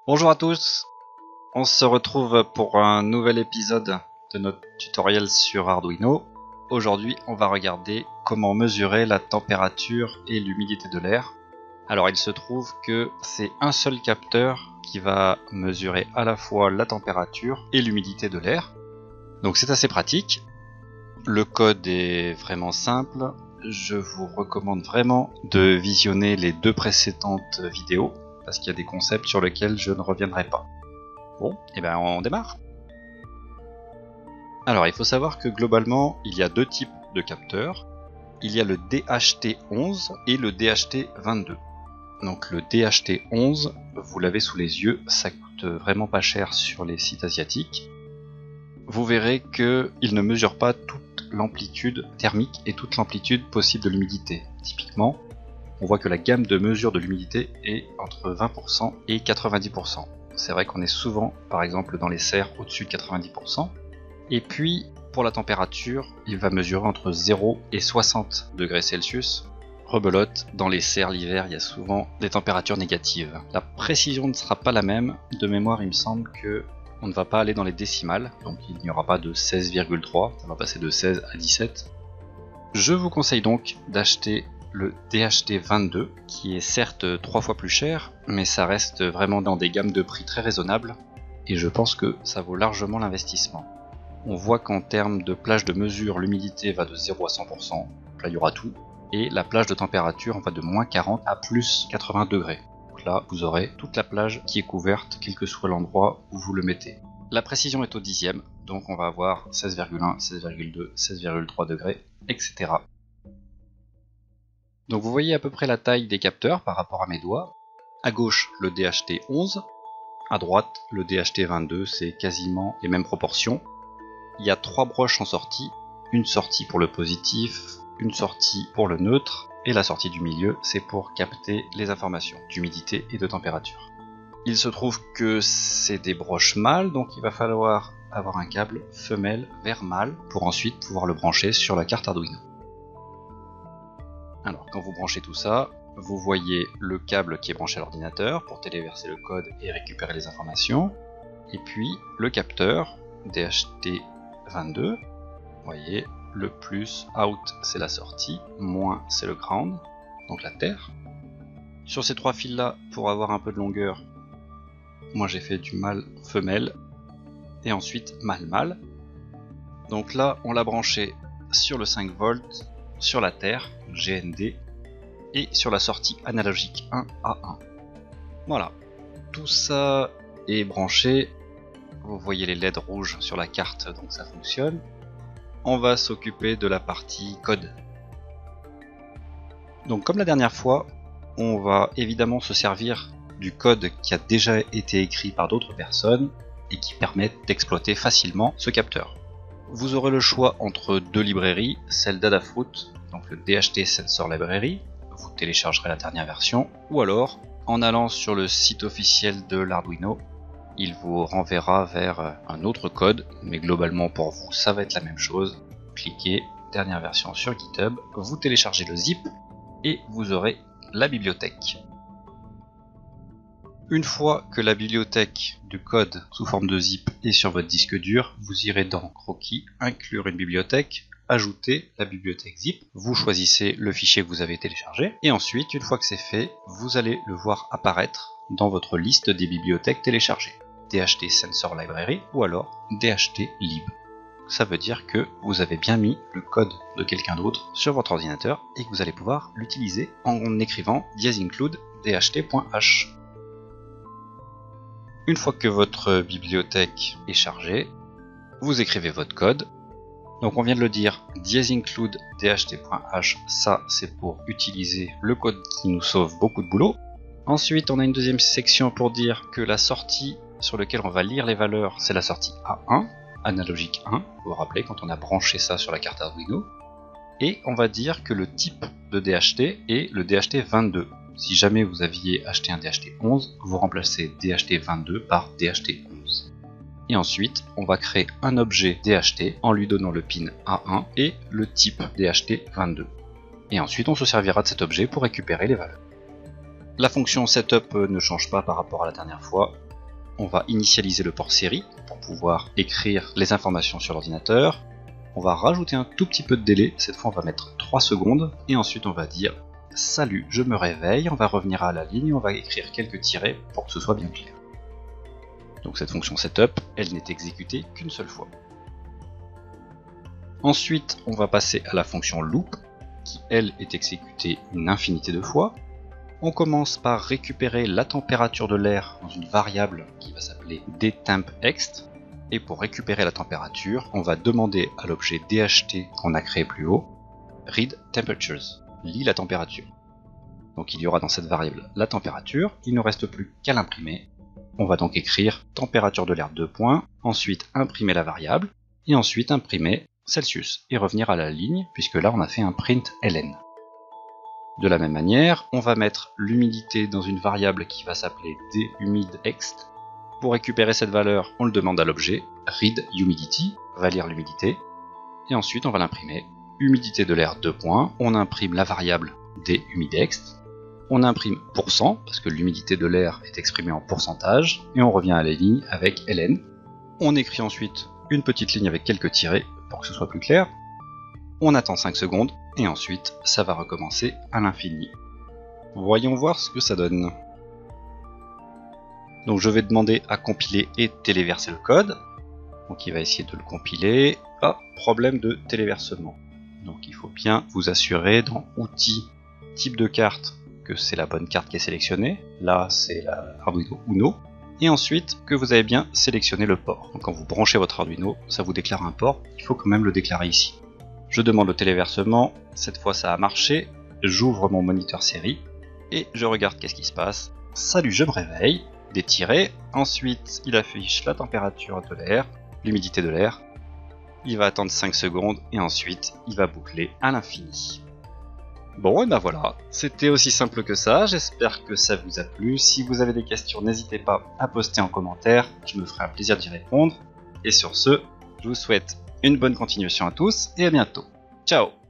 Bonjour à tous, on se retrouve pour un nouvel épisode de notre tutoriel sur Arduino. Aujourd'hui, on va regarder comment mesurer la température et l'humidité de l'air. Alors il se trouve que c'est un seul capteur qui va mesurer à la fois la température et l'humidité de l'air. Donc c'est assez pratique. Le code est vraiment simple. Je vous recommande vraiment de visionner les deux précédentes vidéos parce qu'il y a des concepts sur lesquels je ne reviendrai pas. Bon, et bien on démarre. Alors il faut savoir que globalement il y a deux types de capteurs. Il y a le DHT11 et le DHT22. Donc le DHT11, vous l'avez sous les yeux, ça coûte vraiment pas cher sur les sites asiatiques. Vous verrez qu'il ne mesure pas toute l'amplitude thermique et toute l'amplitude possible de l'humidité. Typiquement, on voit que la gamme de mesure de l'humidité est entre 20% et 90%. C'est vrai qu'on est souvent, par exemple, dans les serres au-dessus de 90%. Et puis, pour la température, il va mesurer entre 0 et 60 degrés Celsius. Rebelote, dans les serres l'hiver, il y a souvent des températures négatives. La précision ne sera pas la même. De mémoire, il me semble que on ne va pas aller dans les décimales, donc il n'y aura pas de 16,3, ça va passer de 16 à 17. Je vous conseille donc d'acheter le DHT22, qui est certes 3 fois plus cher, mais ça reste vraiment dans des gammes de prix très raisonnables, et je pense que ça vaut largement l'investissement. On voit qu'en termes de plage de mesure, l'humidité va de 0 à 100%, là il y aura tout, et la plage de température va de moins 40 à plus 80 degrés. Donc là, vous aurez toute la plage qui est couverte, quel que soit l'endroit où vous le mettez. La précision est au dixième, donc on va avoir 16,1, 16,2, 16,3 degrés, etc. Donc vous voyez à peu près la taille des capteurs par rapport à mes doigts. À gauche, le DHT11. À droite, le DHT22, c'est quasiment les mêmes proportions. Il y a 3 broches en sortie. Une sortie pour le positif, une sortie pour le neutre, et la sortie du milieu, c'est pour capter les informations d'humidité et de température. Il se trouve que c'est des broches mâles, donc il va falloir avoir un câble femelle vers mâle pour ensuite pouvoir le brancher sur la carte Arduino. Alors quand vous branchez tout ça, vous voyez le câble qui est branché à l'ordinateur pour téléverser le code et récupérer les informations, et puis le capteur DHT22, vous voyez, le plus out c'est la sortie, moins c'est le ground, donc la terre. Sur ces 3 fils là, pour avoir un peu de longueur, moi j'ai fait du mâle femelle et ensuite mâle mâle. Donc là on l'a branché sur le 5 volts, sur la terre, GND, et sur la sortie analogique 1 à 1. Voilà, tout ça est branché. Vous voyez les LED rouges sur la carte, donc ça fonctionne. On va s'occuper de la partie code. Donc comme la dernière fois, on va évidemment se servir du code qui a déjà été écrit par d'autres personnes et qui permettent d'exploiter facilement ce capteur. Vous aurez le choix entre deux librairies, celle d'Adafruit, donc le DHT Sensor Library, vous téléchargerez la dernière version, ou alors en allant sur le site officiel de l'Arduino, il vous renverra vers un autre code, mais globalement pour vous ça va être la même chose. Cliquez dernière version sur GitHub, vous téléchargez le zip et vous aurez la bibliothèque. Une fois que la bibliothèque du code sous forme de zip est sur votre disque dur, vous irez dans Croquis, inclure une bibliothèque, ajouter la bibliothèque zip, vous choisissez le fichier que vous avez téléchargé, et ensuite, une fois que c'est fait, vous allez le voir apparaître dans votre liste des bibliothèques téléchargées. DHT Sensor Library ou alors DHT Lib. Ça veut dire que vous avez bien mis le code de quelqu'un d'autre sur votre ordinateur et que vous allez pouvoir l'utiliser en écrivant --include dht.h. Une fois que votre bibliothèque est chargée, vous écrivez votre code. Donc on vient de le dire, --include dht.h, ça c'est pour utiliser le code qui nous sauve beaucoup de boulot. Ensuite on a une deuxième section pour dire que la sortie sur laquelle on va lire les valeurs, c'est la sortie A1, analogique 1, vous vous rappelez quand on a branché ça sur la carte Arduino. Et on va dire que le type de DHT est le DHT22. Si jamais vous aviez acheté un DHT11, vous remplacez DHT22 par DHT11. Et ensuite, on va créer un objet DHT en lui donnant le pin A1 et le type DHT22. Et ensuite, on se servira de cet objet pour récupérer les valeurs. La fonction setup ne change pas par rapport à la dernière fois. on va initialiser le port série pour pouvoir écrire les informations sur l'ordinateur. On va rajouter un tout petit peu de délai, cette fois on va mettre 3 secondes, et ensuite on va dire « Salut, je me réveille », on va revenir à la ligne et on va écrire quelques tirets pour que ce soit bien clair. Donc cette fonction setup, elle n'est exécutée qu'une seule fois. Ensuite, on va passer à la fonction loop, qui elle est exécutée une infinité de fois. On commence par récupérer la température de l'air dans une variable qui va s'appeler dTempExt. Et pour récupérer la température, on va demander à l'objet DHT qu'on a créé plus haut, read temperatures, lis la température. Donc il y aura dans cette variable la température, il ne reste plus qu'à l'imprimer. On va donc écrire température de l'air 2 points, ensuite imprimer la variable, et ensuite imprimer Celsius, et revenir à la ligne, puisque là on a fait un print ln. De la même manière, on va mettre l'humidité dans une variable qui va s'appeler dHumidext. Pour récupérer cette valeur, on le demande à l'objet read humidity, va lire l'humidité, et ensuite on va l'imprimer. Humidité de l'air 2 points, on imprime la variable dHumidext, on imprime %, parce que l'humidité de l'air est exprimée en pourcentage, et on revient à la ligne avec ln. On écrit ensuite une petite ligne avec quelques tirets pour que ce soit plus clair. On attend 5 secondes, et ensuite ça va recommencer à l'infini. Voyons voir ce que ça donne. Donc je vais demander à compiler et téléverser le code. Donc il va essayer de le compiler. Ah, problème de téléversement. Donc il faut bien vous assurer dans Outils, type de carte, que c'est la bonne carte qui est sélectionnée. Là c'est la Arduino Uno. Et ensuite que vous avez bien sélectionné le port. Donc quand vous branchez votre Arduino, ça vous déclare un port. Il faut quand même le déclarer ici. Je demande le téléversement. Cette fois ça a marché. J'ouvre mon moniteur série. Et je regarde qu'est-ce qui se passe. Salut, je me réveille. Des tirets, ensuite il affiche la température de l'air, l'humidité de l'air, il va attendre 5 secondes et ensuite il va boucler à l'infini. Bon et ben voilà, c'était aussi simple que ça, j'espère que ça vous a plu. Si vous avez des questions, n'hésitez pas à poster en commentaire, je me ferai un plaisir d'y répondre. Et sur ce, je vous souhaite une bonne continuation à tous et à bientôt. Ciao!